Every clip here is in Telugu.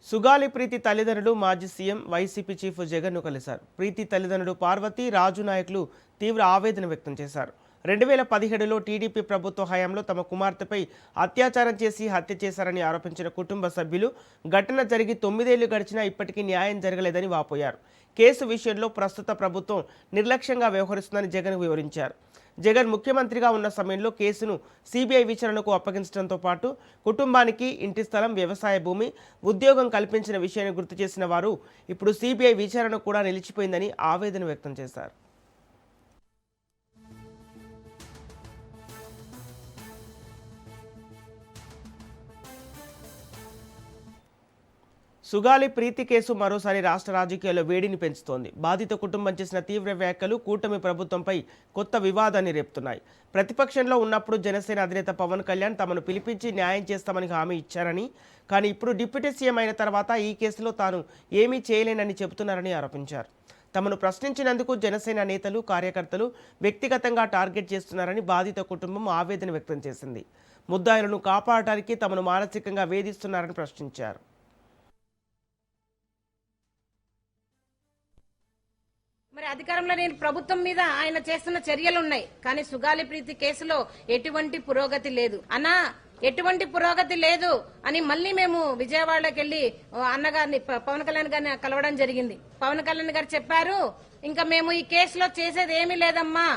సుగాలి ప్రీతి తల్లిదండ్రులు మాజీ సీఎం వైసీపీ చీఫ్ జగన్ను కలిశారు. ప్రీతి తల్లిదండ్రులు పార్వతి, రాజు నాయకులు తీవ్ర ఆవేదన వ్యక్తం చేశారు. 2017లో టీడీపీ ప్రభుత్వ హయాంలో తమ కుమార్తెపై అత్యాచారం చేసి హత్య చేశారని ఆరోపించిన కుటుంబ సభ్యులు ఘటన జరిగి 9 ఏళ్లు గడిచినా ఇప్పటికీ న్యాయం జరగలేదని వాపోయారు. కేసు విషయంలో ప్రస్తుత ప్రభుత్వం నిర్లక్ష్యంగా వ్యవహరిస్తుందని జగన్ వివరించారు. జగన్ ముఖ్యమంత్రిగా ఉన్న సమయంలో కేసును సిబిఐ విచారణకు అప్పగించడంతో పాటు కుటుంబానికి ఇంటి స్థలం, వ్యవసాయ భూమి, ఉద్యోగం కల్పించిన విషయాన్ని గుర్తు చేసిన వారు ఇప్పుడు సిబిఐ విచారణ కూడా నిలిచిపోయిందని ఆవేదన వ్యక్తం చేశారు. సుగాలి ప్రీతి కేసు మరోసారి రాష్ట్ర రాజకీయాల్లో వేడిని పెంచుతోంది. బాధిత కుటుంబం చేసిన తీవ్ర వ్యాఖ్యలు కూటమి ప్రభుత్వంపై కొత్త వివాదాన్ని రేపుతున్నాయి. ప్రతిపక్షంలో ఉన్నప్పుడు జనసేన అధినేత పవన్ కళ్యాణ్ తమను పిలిపించి న్యాయం చేస్తామని హామీ ఇచ్చారని, కానీ ఇప్పుడు డిప్యూటీ సీఎం అయిన తర్వాత ఈ కేసులో తాను ఏమీ చేయలేనని చెబుతున్నారని ఆరోపించారు. తమను ప్రశ్నించినందుకు జనసేన నేతలు, కార్యకర్తలు వ్యక్తిగతంగా టార్గెట్ చేస్తున్నారని బాధిత కుటుంబం ఆవేదన వ్యక్తం చేసింది. ముద్దాయిలను కాపాడటానికి తమను మానసికంగా వేధిస్తున్నారని ప్రశ్నించారు. మరి అధికారంలో నేను ప్రభుత్వం మీద ఆయన చేస్తున్న చర్యలు ఉన్నాయి, కానీ సుగాలి ప్రీతి కేసులో ఎటువంటి పురోగతి లేదు అన్నా. ఎటువంటి పురోగతి లేదు అని మళ్ళీ మేము విజయవాడకి వెళ్లి అన్నగారిని, పవన్ కళ్యాణ్ గారిని కలవడం జరిగింది. పవన్ కళ్యాణ్ గారు చెప్పారు, ఇంకా మేము ఈ కేసులో చేసేది ఏమీ లేదమ్మా,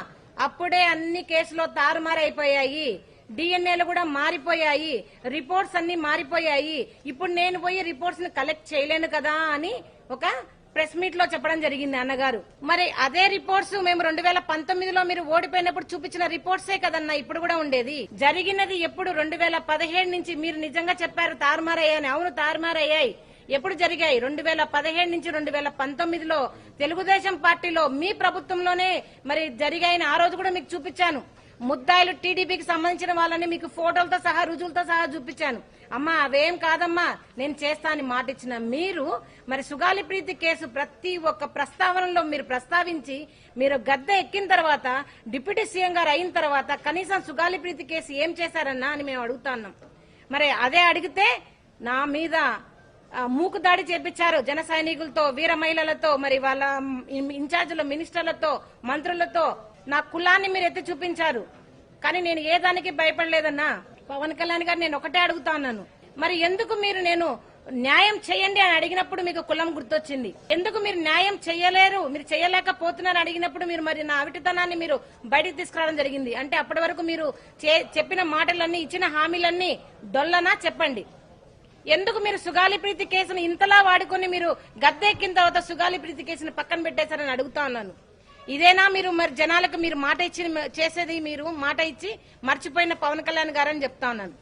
అప్పుడే అన్ని కేసులో తారుమారైపోయాయి, డిఎన్ఏలు కూడా మారిపోయాయి, రిపోర్ట్స్ అన్ని మారిపోయాయి, ఇప్పుడు నేను పోయి రిపోర్ట్స్ ని కలెక్ట్ చేయలేను కదా అని ఒక ప్రెస్ మీట్ లో చెప్పడం జరిగింది అన్నగారు. మరి అదే రిపోర్ట్స్ మేము 2019లో మీరు ఓడిపోయినప్పుడు చూపించిన రిపోర్ట్సే కదన్నా ఇప్పుడు కూడా ఉండేది. జరిగినది ఎప్పుడు 2017 నుంచి మీరు నిజంగా చెప్పారు తారుమారయ్యాయని. అవును, తారుమారయ్యాయి. ఎప్పుడు జరిగాయి? 2017 నుంచి 2019లో తెలుగుదేశం పార్టీలో మీ ప్రభుత్వంలోనే మరి జరిగాయని ఆ రోజు కూడా మీకు చూపించాను. ముద్దాయిలు టీడీపీకి సంబంధించిన వాళ్ళని మీకు ఫోటోలతో సహా, రుజువులతో సహా చూపించాను. అమ్మా అవేం కాదమ్మా, నేను చేస్తా అని మాట ఇచ్చిన మీరు మరి సుగాలి ప్రీతి కేసు ప్రతి ఒక్క ప్రస్తావనలో మీరు ప్రస్తావించి మీరు గద్దె ఎక్కిన తర్వాత, డిప్యూటీ సీఎం గారు అయిన తర్వాత కనీసం సుగాలి ప్రీతి కేసు ఏం చేశారన్నా అని మేము అడుగుతున్నాం. మరి అదే అడిగితే నా మీద మూకు దాడి చేపించారు జన సైనికులతో, వీర మహిళలతో, మరి వాళ్ళ ఇన్ఛార్జీల మినిస్టర్లతో, మంత్రులతో నా కులాన్ని మీరు ఎత్తి చూపించారు. కానీ నేను ఏ దానికి భయపడలేదన్నా. పవన్ కళ్యాణ్ గారు నేను ఒకటే అడుగుతా ఉన్నాను, మరి ఎందుకు మీరు నేను న్యాయం చేయండి అని అడిగినప్పుడు మీకు కులం గుర్తొచ్చింది? ఎందుకు మీరు న్యాయం చేయలేరు, మీరు చేయలేకపోతున్నారు అడిగినప్పుడు మీరు మరి నా అవిటితనాన్ని మీరు బయటికి తీసుకురావడం జరిగింది? అంటే అప్పటి వరకు మీరు చెప్పిన మాటలన్నీ, ఇచ్చిన హామీలన్నీ డొల్లనా చెప్పండి. ఎందుకు మీరు సుగాలి ప్రీతి కేసును ఇంతలా వాడుకొని మీరు గద్దెక్కిన తర్వాత సుగాలి ప్రీతి కేసును పక్కన పెట్టేశారని అడుగుతా ఉన్నాను. ఇదేనా మీరు మరి జనాలకు మీరు మాట ఇచ్చి చేసేది? మీరు మాట ఇచ్చి మర్చిపోయిన పవన్ కళ్యాణ్ గారని చెప్తా ఉన్నాను.